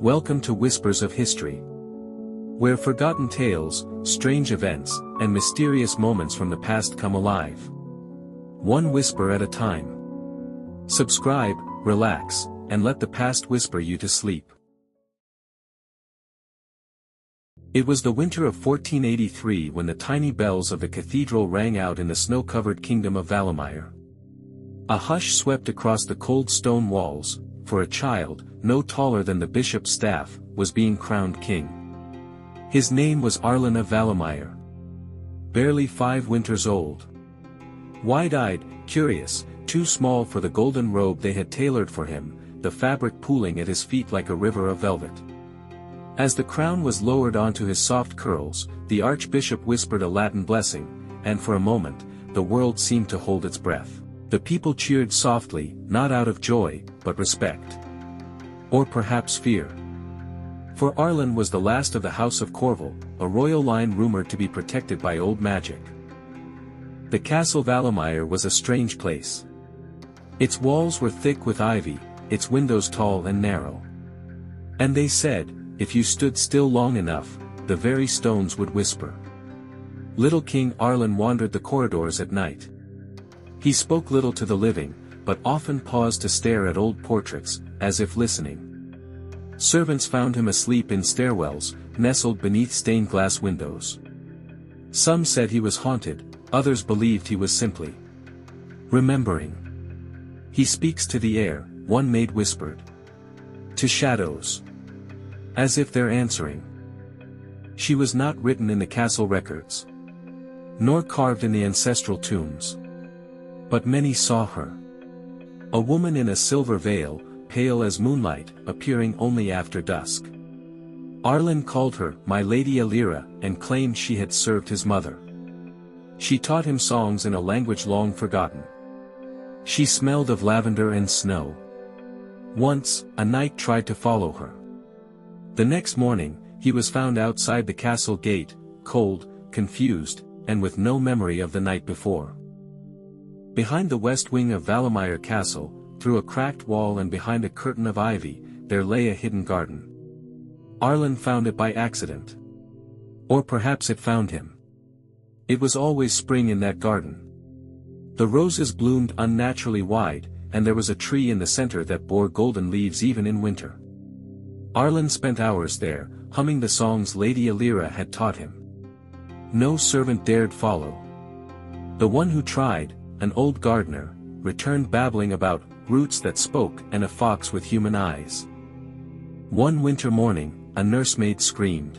Welcome to Whispers of History, where forgotten tales, strange events, and mysterious moments from the past come alive. One whisper at a time. Subscribe, relax, and let the past whisper you to sleep. It was the winter of 1483 when the tiny bells of the cathedral rang out in the snow-covered kingdom of Valemire. A hush swept across the cold stone walls, for a child, no taller than the bishop's staff, was being crowned king. His name was Arlen of Valemire. Barely 5 winters old. Wide-eyed, curious, too small for the golden robe they had tailored for him, the fabric pooling at his feet like a river of velvet. As the crown was lowered onto his soft curls, the archbishop whispered a Latin blessing, and for a moment, the world seemed to hold its breath. The people cheered softly, not out of joy, but respect. Or perhaps fear. For Arlen was the last of the House of Corval, a royal line rumored to be protected by old magic. The Castle Valemire was a strange place. Its walls were thick with ivy, its windows tall and narrow. And they said, if you stood still long enough, the very stones would whisper. Little King Arlen wandered the corridors at night. He spoke little to the living, but often paused to stare at old portraits, as if listening. Servants found him asleep in stairwells, nestled beneath stained glass windows. Some said he was haunted, others believed he was simply remembering. He speaks to the air, one maid whispered. To shadows. As if they're answering. She was not written in the castle records, nor carved in the ancestral tombs. But many saw her. A woman in a silver veil, pale as moonlight, appearing only after dusk. Arlen called her My Lady Elira, and claimed she had served his mother. She taught him songs in a language long forgotten. She smelled of lavender and snow. Once, a knight tried to follow her. The next morning, he was found outside the castle gate, cold, confused, and with no memory of the night before. Behind the west wing of Valemire Castle, through a cracked wall and behind a curtain of ivy, there lay a hidden garden. Arlen found it by accident. Or perhaps it found him. It was always spring in that garden. The roses bloomed unnaturally wide, and there was a tree in the center that bore golden leaves even in winter. Arlen spent hours there, humming the songs Lady Elira had taught him. No servant dared follow. The one who tried, an old gardener, returned babbling about roots that spoke and a fox with human eyes. One winter morning, a nursemaid screamed.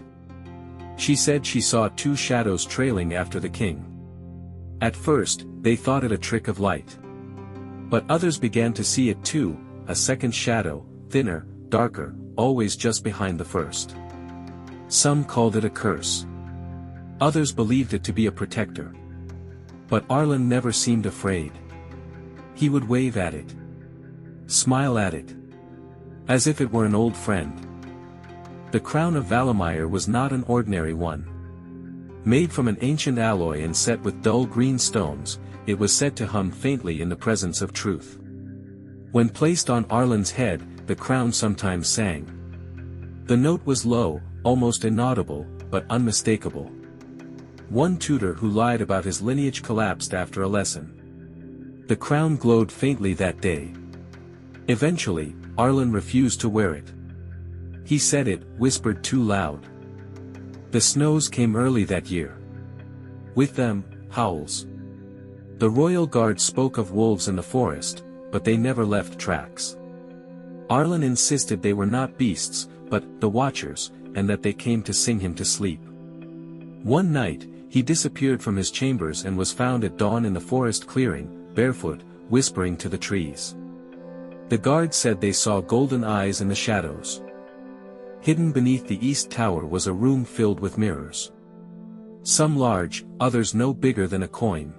She said she saw 2 shadows trailing after the king. At first, they thought it a trick of light. But others began to see it too, a second shadow, thinner, darker, always just behind the first. Some called it a curse. Others believed it to be a protector. But Arlen never seemed afraid. He would wave at it. Smile at it. As if it were an old friend. The crown of Valemire was not an ordinary one. Made from an ancient alloy and set with dull green stones, it was said to hum faintly in the presence of truth. When placed on Arlen's head, the crown sometimes sang. The note was low, almost inaudible, but unmistakable. One tutor who lied about his lineage collapsed after a lesson. The crown glowed faintly that day. Eventually, Arlen refused to wear it. He said it whispered too loud. The snows came early that year. With them, howls. The royal guard spoke of wolves in the forest, but they never left tracks. Arlen insisted they were not beasts, but the watchers, and that they came to sing him to sleep. One night, he disappeared from his chambers and was found at dawn in the forest clearing, barefoot, whispering to the trees. The guards said they saw golden eyes in the shadows. Hidden beneath the east tower was a room filled with mirrors. Some large, others no bigger than a coin.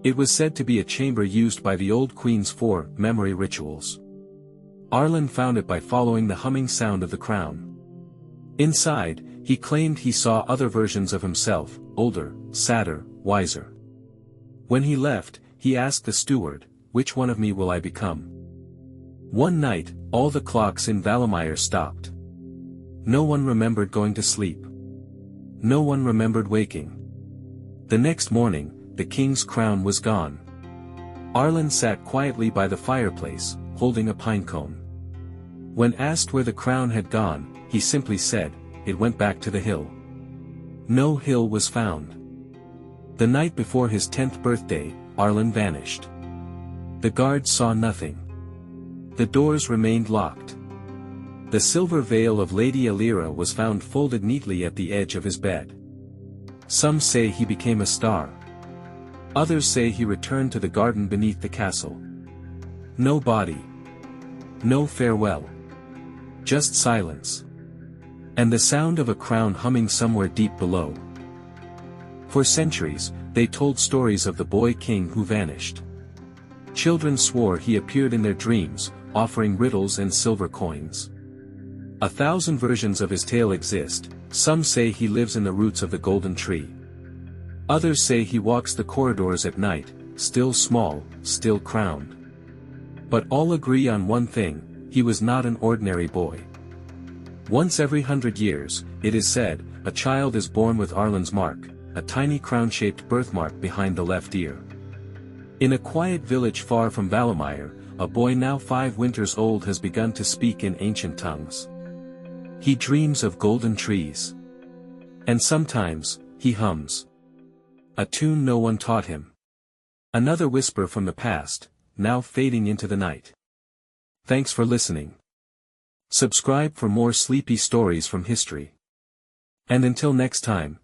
It was said to be a chamber used by the old queens for memory rituals. Arlen found it by following the humming sound of the crown. Inside, he claimed he saw other versions of himself, older, sadder, wiser. When he left, he asked the steward, "Which one of me will I become?" One night, all the clocks in Valemire stopped. No one remembered going to sleep. No one remembered waking. The next morning, the king's crown was gone. Arlen sat quietly by the fireplace, holding a pine cone. When asked where the crown had gone, he simply said, "It went back to the hill." No hill was found. The night before his 10th birthday, Arlen vanished. The guards saw nothing. The doors remained locked. The silver veil of Lady Alira was found folded neatly at the edge of his bed. Some say he became a star. Others say he returned to the garden beneath the castle. No body. No farewell. Just silence. And the sound of a crown humming somewhere deep below. For centuries, they told stories of the boy king who vanished. Children swore he appeared in their dreams, offering riddles and silver coins. 1,000 versions of his tale exist. Some say he lives in the roots of the golden tree. Others say he walks the corridors at night, still small, still crowned. But all agree on one thing: he was not an ordinary boy. Once every 100 years, it is said, a child is born with Arlen's mark, a tiny crown-shaped birthmark behind the left ear. In a quiet village far from Valemire, a boy now 5 winters old has begun to speak in ancient tongues. He dreams of golden trees. And sometimes, he hums a tune no one taught him. Another whisper from the past, now fading into the night. Thanks for listening. Subscribe for more sleepy stories from history. And until next time,